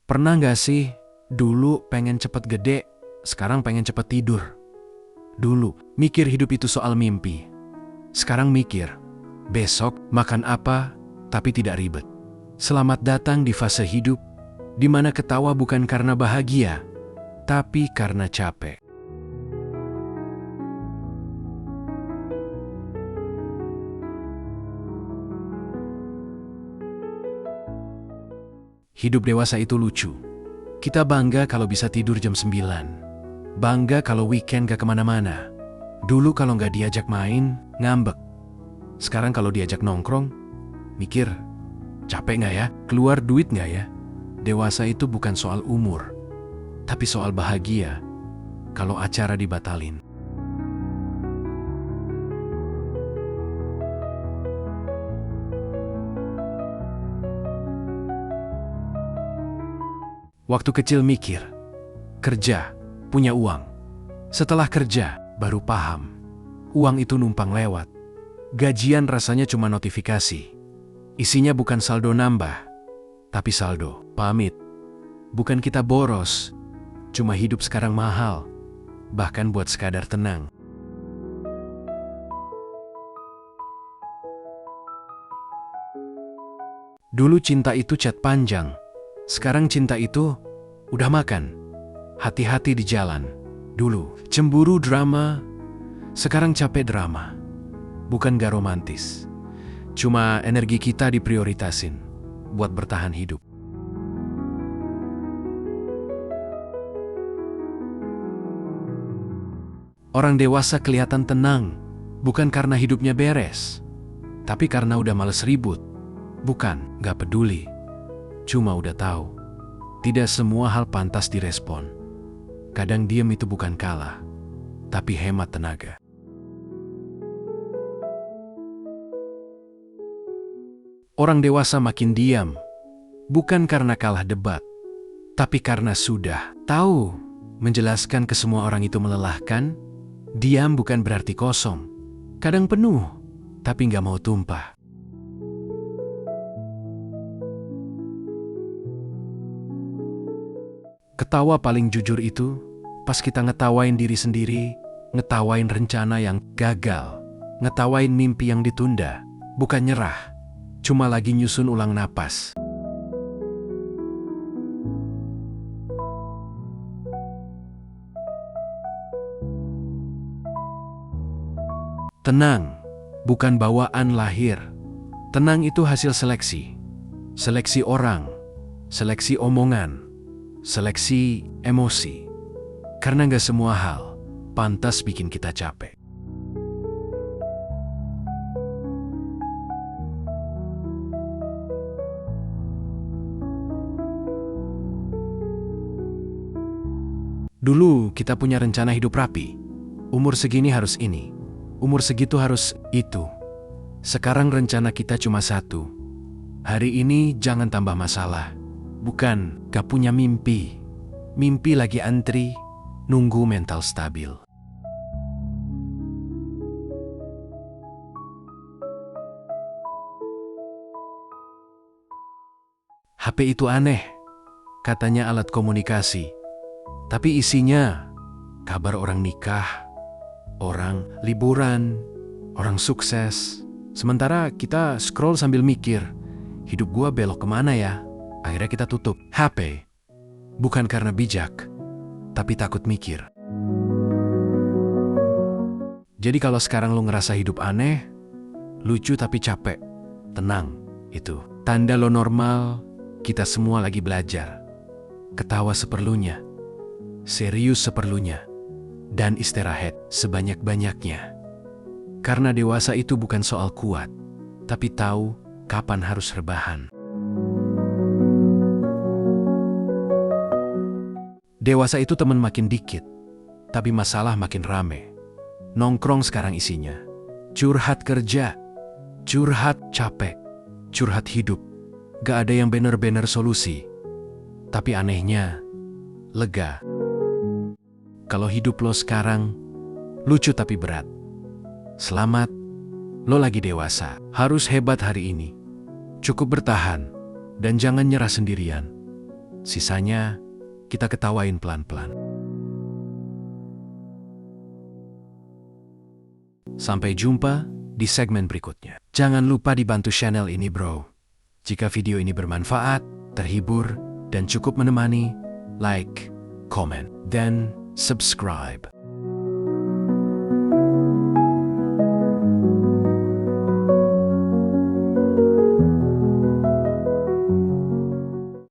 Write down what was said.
Pernah gak sih, dulu pengen cepet gede, sekarang pengen cepet tidur? Dulu, mikir hidup itu soal mimpi. Sekarang mikir, besok makan apa, tapi tidak ribet. Selamat datang di fase hidup, di mana ketawa bukan karena bahagia, tapi karena capek. Hidup dewasa itu lucu. Kita bangga kalau bisa tidur jam 9. Bangga kalau weekend gak kemana-mana. Dulu kalau gak diajak main, ngambek. Sekarang kalau diajak nongkrong, mikir, capek gak ya? Keluar duit gak ya? Dewasa itu bukan soal umur, tapi soal bahagia kalau acara dibatalin. Waktu kecil mikir, kerja, punya uang. Setelah kerja, baru paham. Uang itu numpang lewat. Gajian rasanya cuma notifikasi. Isinya bukan saldo nambah, tapi saldo pamit. Bukan kita boros, cuma hidup sekarang mahal. Bahkan buat sekadar tenang. Dulu cinta itu chat panjang. Sekarang cinta itu udah makan, hati-hati di jalan. Dulu cemburu drama, sekarang capek drama. Bukan gak romantis, cuma energi kita diprioritasin buat bertahan hidup. Orang dewasa kelihatan tenang, bukan karena hidupnya beres, tapi karena udah males ribut. Bukan gak peduli, cuma udah tahu, tidak semua hal pantas direspon. Kadang diam itu bukan kalah, tapi hemat tenaga. Orang dewasa makin diam, bukan karena kalah debat, tapi karena sudah tahu menjelaskan ke semua orang itu melelahkan. Diam bukan berarti kosong, kadang penuh, tapi nggak mau tumpah. Ketawa paling jujur itu pas kita ngetawain diri sendiri, ngetawain rencana yang gagal, ngetawain mimpi yang ditunda, bukan nyerah, cuma lagi nyusun ulang napas. Tenang, bukan bawaan lahir. Tenang itu hasil seleksi. Seleksi orang, seleksi omongan, seleksi emosi. Karena gak semua hal pantas bikin kita capek. Dulu kita punya rencana hidup rapi. Umur segini harus ini, umur segitu harus itu. Sekarang rencana kita cuma satu. Hari ini jangan tambah masalah. Bukan gak punya mimpi. Mimpi lagi antri, nunggu mental stabil. HP itu aneh, katanya alat komunikasi. Tapi isinya kabar orang nikah, orang liburan, orang sukses. Sementara kita scroll sambil mikir, hidup gua belok kemana ya? Akhirnya kita tutup HP. Bukan karena bijak, tapi takut mikir. Jadi kalau sekarang lo ngerasa hidup aneh, lucu tapi capek, tenang, itu tanda lo normal. Kita semua lagi belajar. Ketawa seperlunya, serius seperlunya, dan istirahat sebanyak-banyaknya. Karena dewasa itu bukan soal kuat, tapi tahu kapan harus rebahan. Dewasa itu teman makin dikit, tapi masalah makin rame. Nongkrong sekarang isinya curhat kerja, curhat capek, curhat hidup. Gak ada yang banner-banner solusi. Tapi anehnya, lega. Kalau hidup lo sekarang lucu tapi berat. Selamat, lo lagi dewasa. Harus hebat hari ini. Cukup bertahan dan jangan nyerah sendirian. Sisanya, kita ketawain pelan-pelan. Sampai jumpa di segmen berikutnya. Jangan lupa dibantu channel ini, bro. Jika video ini bermanfaat, terhibur, dan cukup menemani, like, comment, dan subscribe.